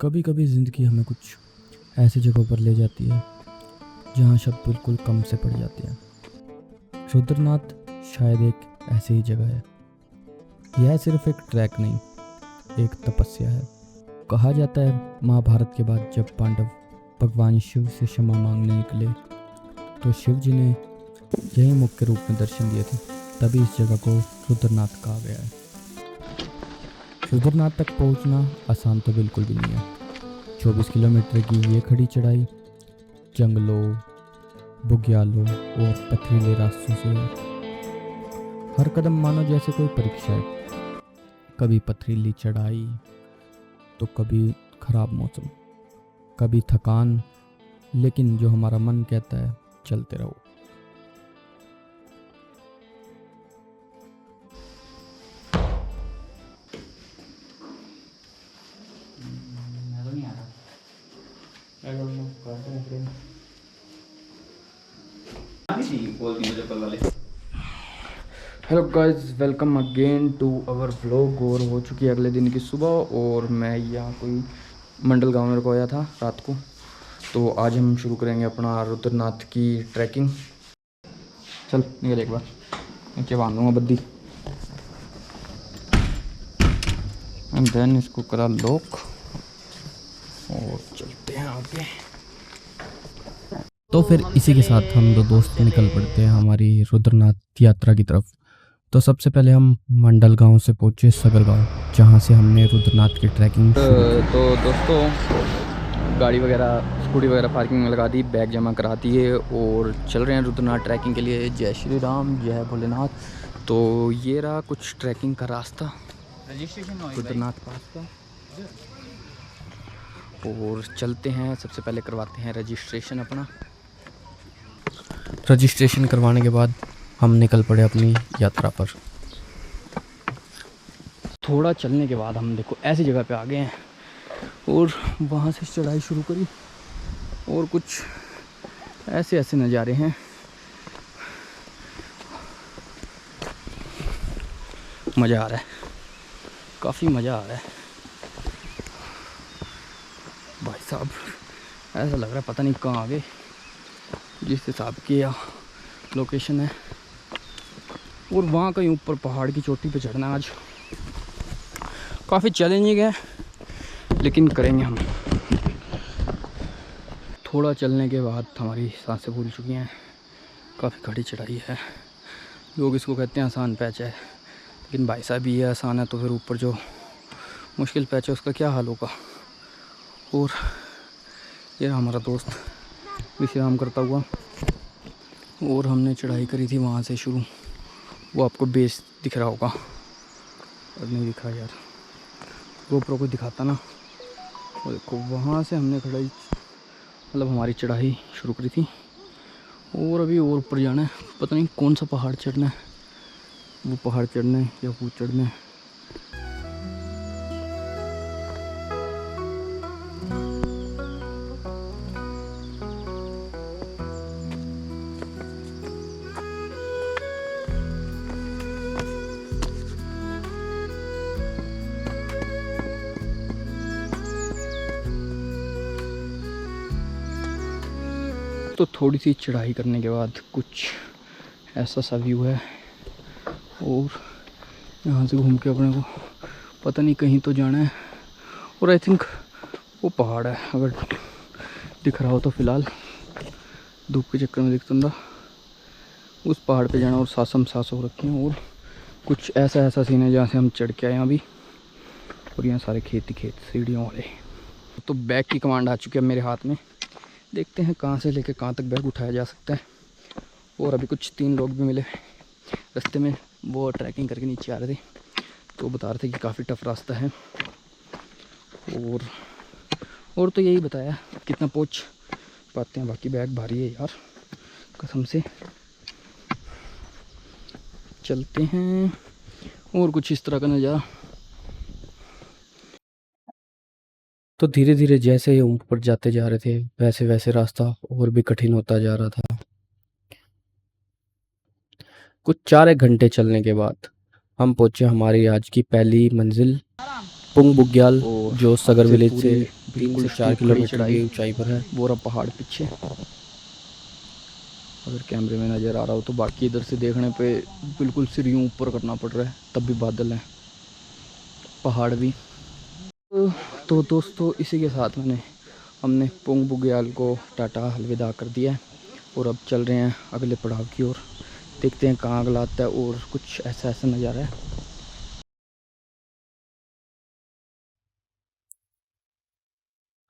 कभी कभी ज़िंदगी हमें कुछ ऐसी जगहों पर ले जाती है जहाँ शब्द बिल्कुल कम से पड़ जाते हैं। रुद्रनाथ शायद एक ऐसी ही जगह है। यह सिर्फ एक ट्रैक नहीं, एक तपस्या है। कहा जाता है महाभारत के बाद जब पांडव भगवान शिव से क्षमा मांगने निकले तो शिव जी ने यही मुख के रूप में दर्शन दिए थे। तभी इस जगह को रुद्रनाथ कहा गया है। रुद्रनाथ तक पहुंचना आसान तो बिल्कुल भी नहीं है। 24 किलोमीटर की ये खड़ी चढ़ाई जंगलों, बुग्यालों और पथरीले रास्तों से हर कदम मानो जैसे कोई परीक्षा है। कभी पथरीली चढ़ाई तो कभी खराब मौसम, कभी थकान, लेकिन जो हमारा मन कहता है चलते रहो। मैं तो नहीं आ रहा। I don't know, कहाँ से निकले? बोलती मुझे कल वाले। Hello guys, welcome again to our vlog. और हो चुकी है अगले दिन की सुबह और मैं यहाँ कोई मंडल गांव में रुकाया था रात को। तो आज हम शुरू करेंगे अपना रुद्रनाथ की ट्रैकिंग। चल निकल एक बार, नीचे बांधूंगा बद्दी एंड देन इसको करा लॉक और चलते हैं आगे। तो फिर इसी के साथ हम दो दोस्त निकल पड़ते हैं हमारी रुद्रनाथ यात्रा की तरफ। तो सबसे पहले हम मंडल गांव से पहुंचे सगर गांव, जहां से हमने रुद्रनाथ की ट्रैकिंग शुरू की। तो दोस्तों गाड़ी वगैरह स्कूटी वगैरह पार्किंग में लगा दी, बैग जमा करा दिए और चल रहे हैं रुद्रनाथ ट्रैकिंग के लिए। जय श्री राम, जय भोलेनाथ। तो ये रहा कुछ ट्रैकिंग का रास्ता रुद्रनाथ पास का। और चलते हैं, सबसे पहले करवाते हैं रजिस्ट्रेशन अपना। रजिस्ट्रेशन करवाने के बाद हम निकल पड़े अपनी यात्रा पर। थोड़ा चलने के बाद हम देखो ऐसी जगह पे आ गए हैं और वहाँ से चढ़ाई शुरू करी और कुछ ऐसे ऐसे नज़ारे हैं। मज़ा आ रहा है, काफ़ी मज़ा आ रहा है भाई साहब। ऐसा लग रहा है पता नहीं कहाँ आ गए, जिस हिसाब की लोकेशन है। और वहाँ कहीं ऊपर पहाड़ की चोटी पे चढ़ना आज काफ़ी चैलेंजिंग है, लेकिन करेंगे हम। थोड़ा चलने के बाद हमारी सांसें फूल चुकी हैं। काफ़ी खड़ी चढ़ाई है, लोग इसको कहते हैं आसान पैच है, लेकिन भाई साहब ये आसान है तो फिर ऊपर जो मुश्किल पैच है उसका क्या हाल होगा। और ये हमारा दोस्त विश्राम करता हुआ, और हमने चढ़ाई करी थी वहाँ से शुरू। वो आपको बेस दिख रहा होगा, और नहीं दिख रहा यार, गोप्रो को दिखाता ना। और देखो वहाँ से हमने खड़ाई मतलब हमारी चढ़ाई शुरू करी थी। और अभी और ऊपर जाना है, पता नहीं कौन सा पहाड़ चढ़ना है, वो पहाड़ चढ़ना है या वो चढ़ना है। तो थोड़ी सी चढ़ाई करने के बाद कुछ ऐसा सा व्यू है। और यहाँ से घूम के अपने को पता नहीं कहीं तो जाना है। और आई थिंक वो पहाड़ है, अगर दिख रहा हो तो फ़िलहाल धूप के चक्कर में दिखता था। उस पहाड़ पे जाना और सासम सास हो रखे हैं। और कुछ ऐसा ऐसा सीन है जहाँ से हम चढ़ के आए हैं अभी। और यहाँ सारे खेत ही खेत सीढ़ियों वाले। तो बैग की कमांड आ चुकी है मेरे हाथ में, देखते हैं कहाँ से लेके कहाँ तक बैग उठाया जा सकता है। और अभी कुछ 3 लोग भी मिले रास्ते में, वो ट्रैकिंग करके नीचे आ रहे थे, तो बता रहे थे कि काफ़ी टफ रास्ता है। और तो यही बताया कितना पहुँच पाते हैं, बाकी बैग भारी है यार कसम से। चलते हैं और कुछ इस तरह का नज़ारा। तो धीरे धीरे जैसे ही ऊपर जाते जा रहे थे वैसे वैसे रास्ता और भी कठिन होता जा रहा था। कुछ 4 एक घंटे चलने के बाद हम पहुंचे हमारी आज की पहली मंजिल पुंग बुग्याल और जो सगर अब विलेज से पूरी 3 बिल्कुल से 4 स्टीप खड़ी किलोमीटर चढ़ाई। की ऊंचाई पर है। वो रहा पहाड़ पीछे, अगर कैमरे में नज़र आ रहा हो तो। बाकी इधर से देखने पे बिल्कुल सिर यूं ऊपर करना पड़ रहा है, तब भी बादल हैं, पहाड़ भी। तो दोस्तों इसी के साथ हमने पुंग बुग्याल को टाटा अलविदा कर दिया है और अब चल रहे हैं अगले पड़ाव की ओर। देखते हैं कहाँ अगला आता है और कुछ ऐसा ऐसा नज़ारा है।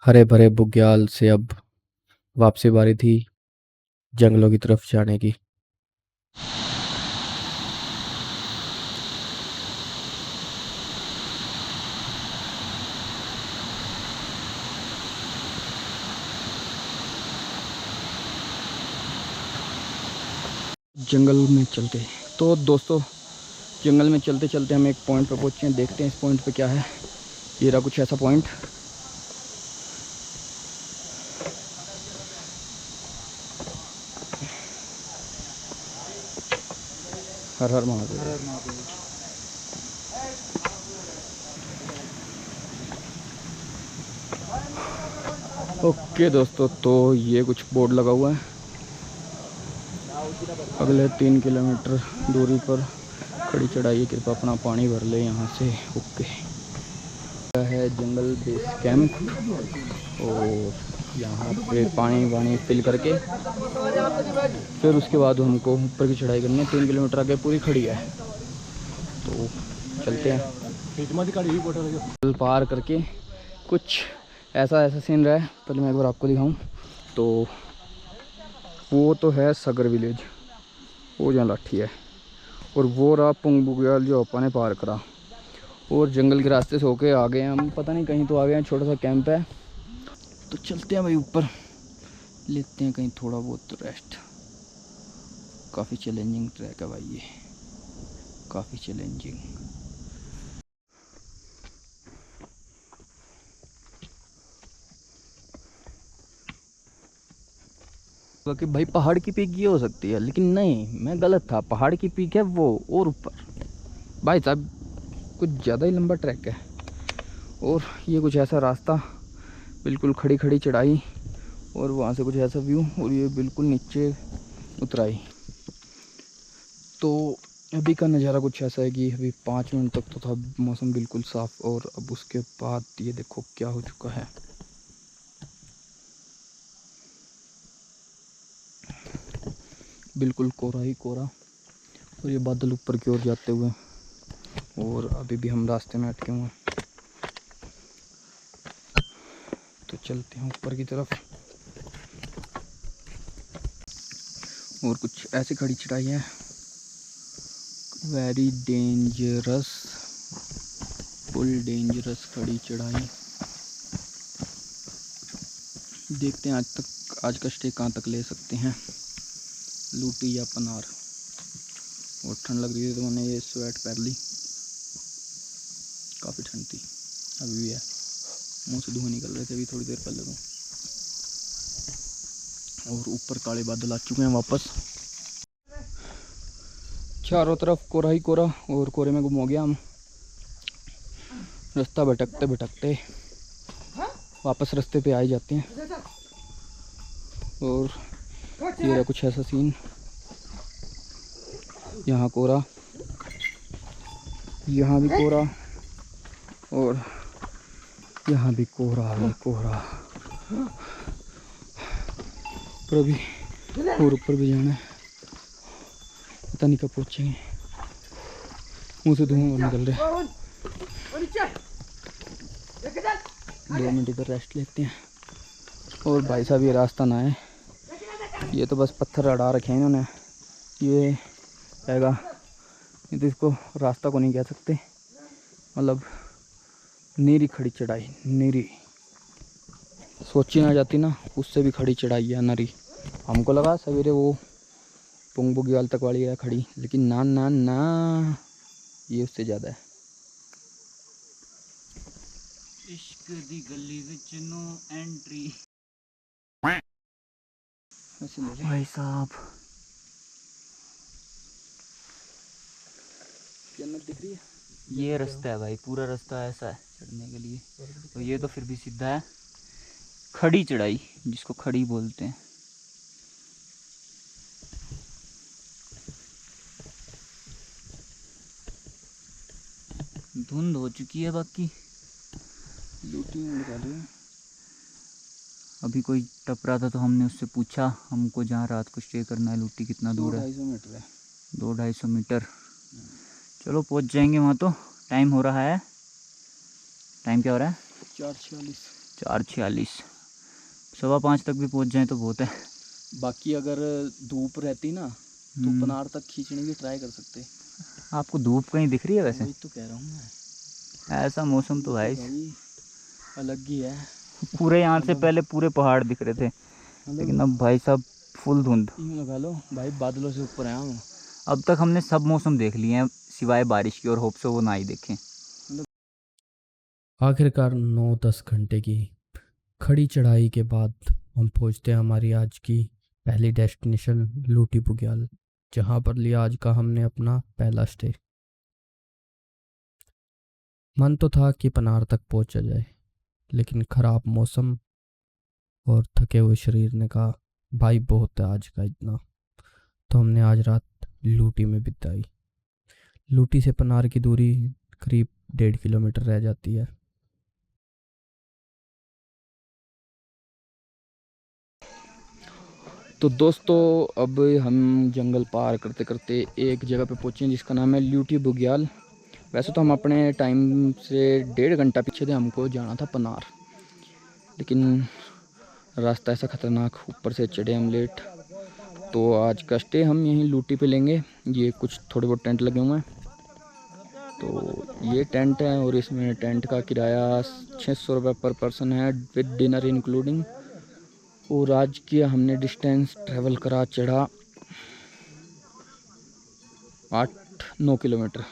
हरे भरे बुग्याल से अब वापसी बारी थी जंगलों की तरफ जाने की। जंगल में चलते, तो दोस्तों जंगल में चलते चलते हम एक पॉइंट पे पहुँचे हैं। देखते हैं इस पॉइंट पे क्या है। ये रहा कुछ ऐसा पॉइंट। हर हर महादेव। ओके दोस्तों, तो ये कुछ बोर्ड लगा हुआ है, अगले 3 किलोमीटर दूरी पर खड़ी चढ़ाई, कृपया अपना पानी भर ले यहाँ से। ओके, यह है जंगल बेस कैंप और यहाँ पे पानी वानी फिल करके फिर उसके बाद हमको ऊपर की चढ़ाई करनी है। 3 किलोमीटर आगे पूरी खड़ी है, तो चलते हैं। पार करके कुछ ऐसा ऐसा सीन रहा है, पहले मैं एक बार आपको दिखाऊं तो वो तो है सगर विलेज, वो जहाँ लाठी है, और वो रहा पुंग बुग्याल जो अपन ने पार करा। और जंगल के रास्ते से होके आ गए हम, पता नहीं कहीं तो आ गए हैं, छोटा सा कैंप है। तो चलते हैं भाई ऊपर, लेते हैं कहीं थोड़ा बहुत रेस्ट। काफ़ी चैलेंजिंग ट्रैक है भाई ये, काफ़ी चैलेंजिंग। कि भाई पहाड़ की पीक ये हो सकती है, लेकिन नहीं, मैं गलत था। पहाड़ की पीक है वो और ऊपर भाई साहब, कुछ ज़्यादा ही लंबा ट्रैक है। और ये कुछ ऐसा रास्ता, बिल्कुल खड़ी खड़ी चढ़ाई, और वहाँ से कुछ ऐसा व्यू, और ये बिल्कुल नीचे उतराई। तो अभी का नज़ारा कुछ ऐसा है कि अभी 5 मिनट तक तो था मौसम बिल्कुल साफ़, और अब उसके बाद ये देखो क्या हो चुका है। बिल्कुल कोहरा ही कोहरा, और ये बादल ऊपर की ओर जाते हुए, और अभी भी हम रास्ते में अटके हुए हैं। तो चलते हैं ऊपर की तरफ, और कुछ ऐसी खड़ी चढ़ाई है, वेरी डेंजरस, फुल डेंजरस खड़ी चढ़ाई। देखते हैं आज का स्टे कहाँ तक ले सकते हैं, लूटी या पनार। और ठंड लग रही थी तो मैंने ये स्वेट पहन ली, काफ़ी ठंड थी, अभी भी है, मुंह से धुआं निकल रहे थे अभी थोड़ी देर पहले तो। और ऊपर काले बादल आ चुके हैं वापस, चारों तरफ कोहरा ही कोहरा, और कोहरे में गुम हो गया हम। रास्ता भटकते भटकते वापस रास्ते पे आ ही जाते हैं। और ये रहा कुछ ऐसा सीन, यहाँ कोहरा, यहाँ भी कोहरा, और यहाँ भी कोहरा ही कोहरा। पर अभी और ऊपर भी जाना है, पता नहीं कब पहुँचेंगे, मुँह से धुआं और निकल रहा है। 2 मिनट इधर रेस्ट लेते हैं। और भाई साहब ये रास्ता ना है, ये तो बस पत्थर अड़ा रखे हैं इन्होंने, ये हैगा, ये तो इसको रास्ता को नहीं कह सकते, मतलब नीरी खड़ी चढ़ाई, नीरी सोची ना जाती ना, उससे भी खड़ी चढ़ाई है नरी। हमको लगा सवेरे वो पुंग बुग्याल तक वाली है खड़ी, लेकिन ना ना ना, ये उससे ज़्यादा है। इश्क दी गली विच नो एंट्री। भाई साहब जन्नत दिख रही है, ये रास्ता है भाई, पूरा रास्ता ऐसा है। चढ़ने के लिए। तो ये तो फिर भी सीधा है, खड़ी चढ़ाई जिसको खड़ी बोलते हैं। धुंध हो चुकी है, बाकी लूटी में निकाली है। अभी कोई टपरा था तो हमने उससे पूछा हमको जहाँ रात को स्टे करना है लूटी कितना दूर है। 200-250 मीटर है। 200-250 मीटर। चलो पहुँच जाएंगे वहाँ। तो टाइम हो रहा है, टाइम क्या हो रहा है? 4:46। 4:46। 4:15 तक भी पहुँच जाएँ तो बहुत है। बाकी अगर धूप रहती ना तो पनार तक खींचने की ट्राई कर सकते। आपको धूप कहीं दिख रही है वैसे? वही तो कह रहा हूँ मैं। ऐसा मौसम तो भाई अलग ही है। पूरे यहाँ से पहले पूरे पहाड़ दिख रहे थे, लेकिन अब भाई साहब फुल धुंध। यूँ लगा लो भाई बादलों से ऊपर हैं हम। अब तक हमने सब मौसम देख लिए हैं सिवाय बारिश की, और होप से वो ना ही देखें। आखिरकार 9-10 घंटे की खड़ी चढ़ाई के बाद हम पहुंचते हैं हमारी आज की पहली डेस्टिनेशन लूटी बुग्याल, जहां पर लिया आज का हमने अपना पहला स्टे। मन तो था कि पनार तक पहुंचा जाए, लेकिन ख़राब मौसम और थके हुए शरीर ने कहा भाई बहुत है आज का इतना। तो हमने आज रात लूटी में बिताई। लूटी से पनार की दूरी करीब 1.5 किलोमीटर रह जाती है। तो दोस्तों अब हम जंगल पार करते करते एक जगह पे पहुँचे हैं जिसका नाम है लूटी बुग्याल। वैसे तो हम अपने टाइम से 1.5 घंटा पीछे थे, हमको जाना था पनार, लेकिन रास्ता ऐसा ख़तरनाक, ऊपर से चढ़े हम लेट। तो आज का स्टे हम यहीं लूटी पे लेंगे। ये कुछ थोड़े बहुत टेंट लगे हुए हैं। तो ये टेंट है और इसमें टेंट का किराया 600 रुपये पर पर्सन है विद डिनर इंक्लूडिंग। और आज की हमने डिस्टेंस ट्रैवल करा, चढ़ा 8-9 किलोमीटर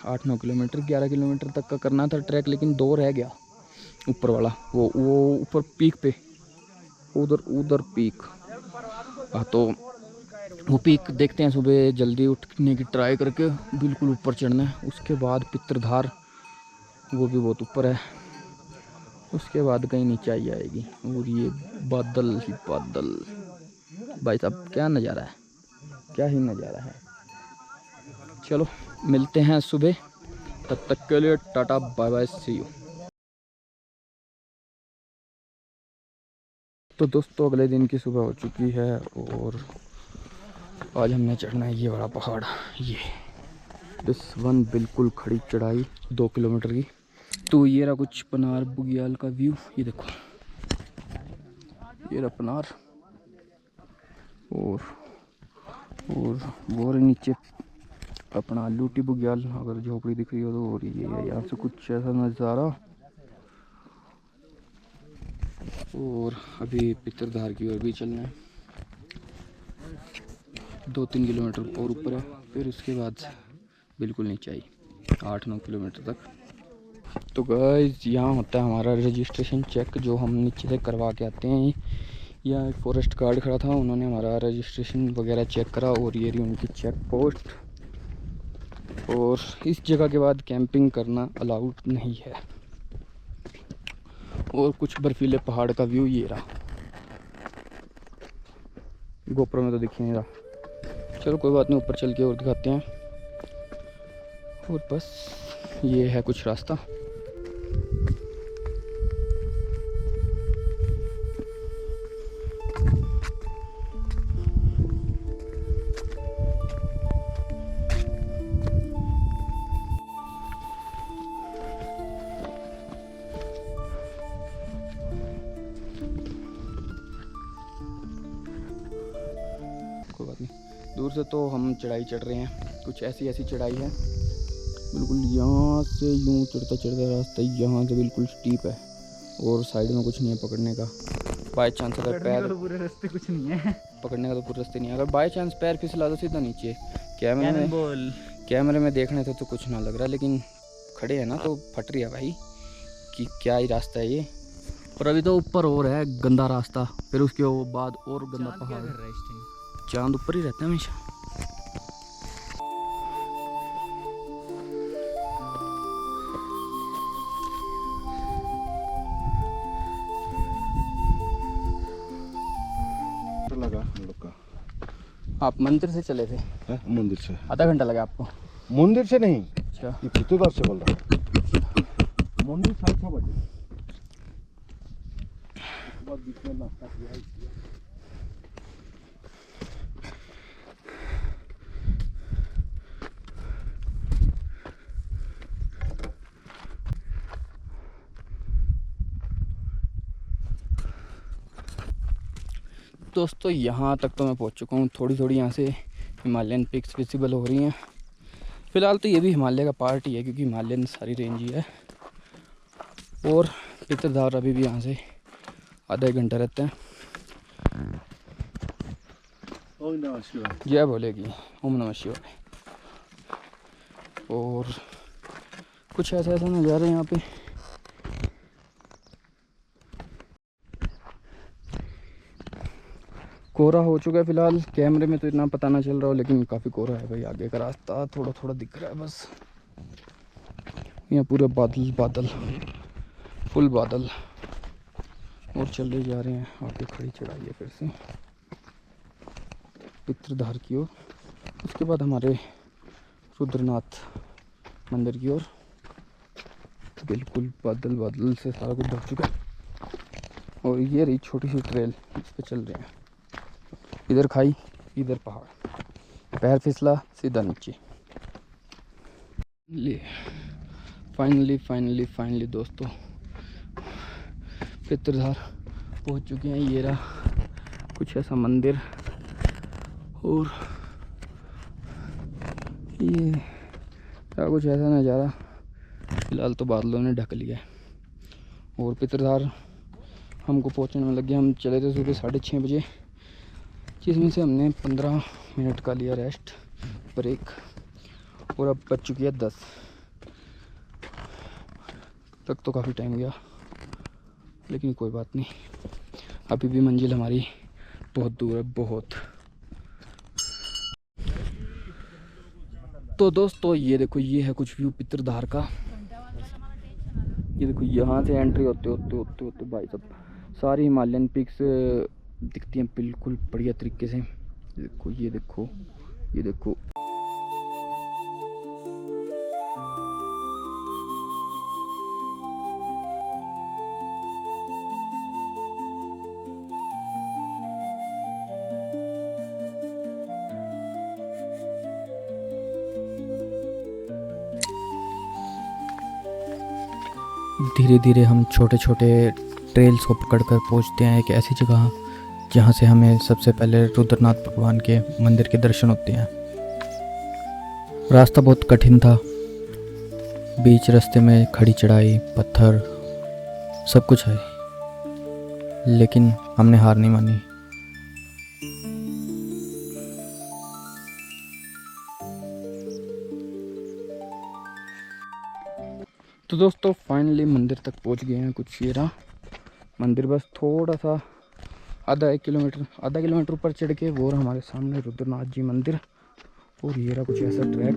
11 किलोमीटर तक का करना था ट्रैक, लेकिन 2 रह गया ऊपर वाला। वो ऊपर पीक पे, उधर पीक। तो वो पीक देखते हैं, सुबह जल्दी उठने की ट्राई करके बिल्कुल ऊपर चढ़ना है। उसके बाद पित्रधार, वो भी बहुत ऊपर है। उसके बाद कहीं नीचे आई आएगी। और ये बादल ही बादल, भाई साहब क्या नज़ारा है, क्या ही नज़ारा है। चलो मिलते हैं सुबह, तब तक के लिए tata bye bye see you. तो दोस्तों अगले दिन की सुबह हो चुकी है और आज हमने चढ़ना है ये बड़ा पहाड़। ये दिस वन बिल्कुल खड़ी चढ़ाई 2 किलोमीटर की। तो ये रहा कुछ पनार बुग्याल का व्यू। ये देखो, ये रहा पनार और वो रहे नीचे अपना लूटी बुग्याल, अगर झोपड़ी दिख रही हो तो। और ये है यहाँ से कुछ ऐसा नज़ारा। और अभी पित्रधार की ओर भी चलना है, 2-3 किलोमीटर और ऊपर है। फिर उसके बाद बिल्कुल नीचे आई 8-9 किलोमीटर तक। तो गाइस यहाँ होता है हमारा रजिस्ट्रेशन चेक, जो हम नीचे से करवा के आते हैं। यहाँ एक फॉरेस्ट गार्ड खड़ा था, उन्होंने हमारा रजिस्ट्रेशन वगैरह चेक करा। और ये रही उनकी चेक पोस्ट। और इस जगह के बाद कैंपिंग करना अलाउड नहीं है। और कुछ बर्फीले पहाड़ का व्यू ये रहा, गोप्रो में तो दिख ही नहीं रहा। चलो कोई बात नहीं, ऊपर चल के और दिखाते हैं। और बस ये है कुछ रास्ता। कोई बात नहीं, दूर से तो हम चढ़ाई चढ़ रहे हैं। कुछ ऐसी चढ़ाई है, बिल्कुल यहाँ से यूँ चढ़ता चढ़ता रास्ता यहाँ से बिल्कुल स्टीप है और साइड में कुछ नहीं है पकड़ने का। बाई चांस अगर पैर, पूरे रास्ते कुछ नहीं है पकड़ने का तो पूरे रास्ते नहीं है। अगर बाई चांस पैर फिसला तो सीधा नीचे। बोल। कैमरे में देखने तो कुछ ना लग रहा, लेकिन खड़े हैं ना तो फट रही है भाई कि क्या ही रास्ता है ये। और अभी तो ऊपर और है गंदा रास्ता, फिर उसके बाद और गंदा पहाड़। चांद ऊपर ही रहता है हमेशा। लगा हम लोग का। आप मंदिर से चले थे? है मंदिर से। आधा घंटा लगा आपको? मंदिर से नहीं, अच्छा। ये पितुदार से बोल रहा हूँ। मंदिर 6:30 बजे। उसके बाद बीच में नाश्ता किया। दोस्तों यहाँ तक तो मैं पहुँच चुका हूँ। थोड़ी थोड़ी यहाँ से हिमालयन पिक्स विजिबल हो रही हैं। फ़िलहाल तो ये भी हिमालय का पार्ट ही है, क्योंकि हिमालयन सारी रेंज ही है। और पितरधार अभी भी यहाँ से आधा एक घंटा रहते हैं। ओम नमः शिवाय। जय बोलेगी ओम नमः शिवाय। और कुछ ऐसा नज़ारा है यहाँ पे। कोहरा हो चुका है फ़िलहाल। कैमरे में तो इतना पता ना चल रहा हो, लेकिन काफ़ी कोहरा है भाई। आगे का रास्ता थोड़ा थोड़ा दिख रहा है बस। यहाँ पूरे बादल बादल, फुल बादल। और चले जा रहे हैं। आगे खड़ी चढ़ाई है फिर से पितरधार की ओर। उसके बाद हमारे रुद्रनाथ मंदिर की ओर। बिल्कुल बादल बादल से सारा कुछ ढक चुका है। और ये रही छोटी सी ट्रेल, इस पे चल रहे हैं। इधर खाई, इधर पहाड़, पैर फिसला सीधा नीचे। फाइनली दोस्तों पितरधार पहुंच चुके हैं। ये रहा कुछ ऐसा मंदिर। और ये रहा कुछ ऐसा नज़ारा। फ़िलहाल तो बादलों ने ढक लिया है। और पितरधार हमको पहुंचने में लग गया। हम चले थे सुबह 6:30 बजे, जिसमें से हमने 15 मिनट का लिया रेस्ट ब्रेक। और अब बज चुकी है 10 तक। तो काफ़ी टाइम गया, लेकिन कोई बात नहीं। अभी भी मंजिल हमारी बहुत दूर है, बहुत। तो दोस्तों ये देखो, ये है कुछ व्यू पितरधार का। ये देखो यहाँ से एंट्री होते भाई साहब सारी हिमालयन पिक्स दिखती हैं बिल्कुल बढ़िया तरीके से। देखो ये देखो, ये देखो। धीरे धीरे हम छोटे छोटे ट्रेल्स को पकड़कर पहुंचते हैं एक ऐसी जगह जहां से हमें सबसे पहले रुद्रनाथ भगवान के मंदिर के दर्शन होते हैं। रास्ता बहुत कठिन था। बीच रास्ते में खड़ी चढ़ाई, पत्थर, सब कुछ है, लेकिन हमने हार नहीं मानी। तो दोस्तों फाइनली मंदिर तक पहुंच गए हैं। कुछ ये रहा मंदिर, बस थोड़ा सा आधा किलोमीटर ऊपर चढ़ के वो हमारे सामने रुद्रनाथ जी मंदिर। और ये रहा कुछ ऐसा ट्रैक।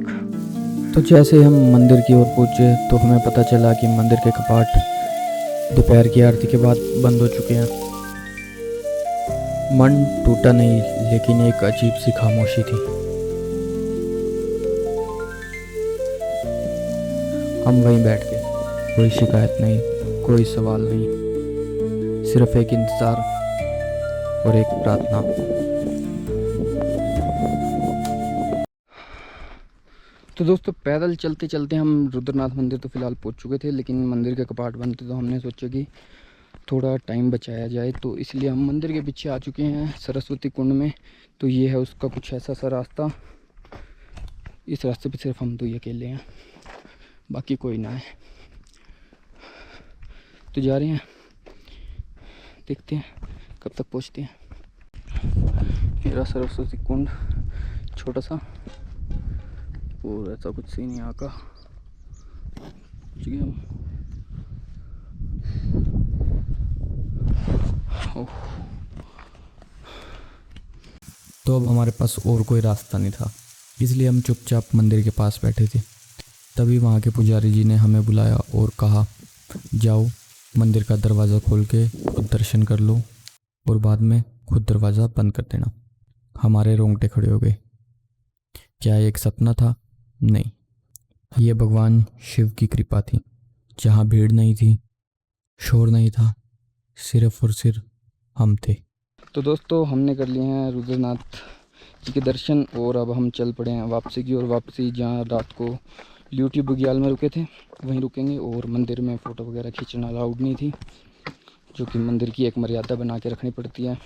तो जैसे हम मंदिर की ओर पहुंचे तो हमें पता चला कि मंदिर के कपाट दोपहर की आरती के बाद बंद हो चुके हैं। मन टूटा नहीं, लेकिन एक अजीब सी खामोशी थी। हम वहीं बैठ गए। कोई शिकायत नहीं, कोई सवाल नहीं, सिर्फ एक इंतज़ार और एक प्रार्थना। तो दोस्तों पैदल चलते चलते हम रुद्रनाथ मंदिर तो फ़िलहाल पहुंच चुके थे, लेकिन मंदिर के कपाट बंद थे। तो हमने सोचा कि थोड़ा टाइम बचाया जाए, तो इसलिए हम मंदिर के पीछे आ चुके हैं सरस्वती कुंड में। तो ये है उसका कुछ ऐसा सा रास्ता। इस रास्ते पे सिर्फ हम दो ही अकेले हैं, बाकी कोई ना है। तो जा रहे हैं, देखते हैं कब तक पहुंचते हैं। मेरा सरस्वती कुंड छोटा सा, और ऐसा कुछ सीन यहाँ का। पहुंच गए हम। तो अब हमारे पास और कोई रास्ता नहीं था, इसलिए हम चुपचाप मंदिर के पास बैठे थे। तभी वहाँ के पुजारी जी ने हमें बुलाया और कहा, जाओ मंदिर का दरवाज़ा खोल के दर्शन कर लो और बाद में खुद दरवाज़ा बंद कर देना। हमारे रोंगटे खड़े हो गए। क्या ये एक सपना था? नहीं, ये भगवान शिव की कृपा थी। जहाँ भीड़ नहीं थी, शोर नहीं था, सिर्फ और सिर्फ हम थे। तो दोस्तों हमने कर लिए हैं रुद्रनाथ जी के दर्शन और अब हम चल पड़े हैं वापसी की ओर। वापसी जहाँ रात को ल्यूटी बुग्याल में रुके थे वहीं रुकेंगे। और मंदिर में फ़ोटो वगैरह खींचना अलाउड नहीं थी, जो कि मंदिर की एक मर्यादा बना के रखनी पड़ती है,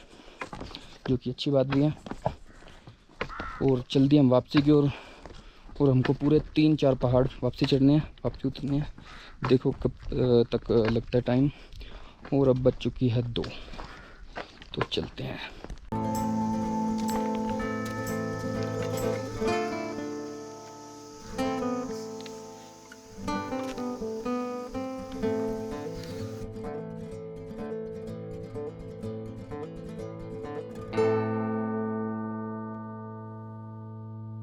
जो कि अच्छी बात भी है। और चल दिए हम वापसी की ओर। और हमको पूरे 3-4 पहाड़ वापसी चढ़ने हैं, वापसी उतरने हैं। देखो कब तक लगता है टाइम। और अब बज चुकी है 2, तो चलते हैं।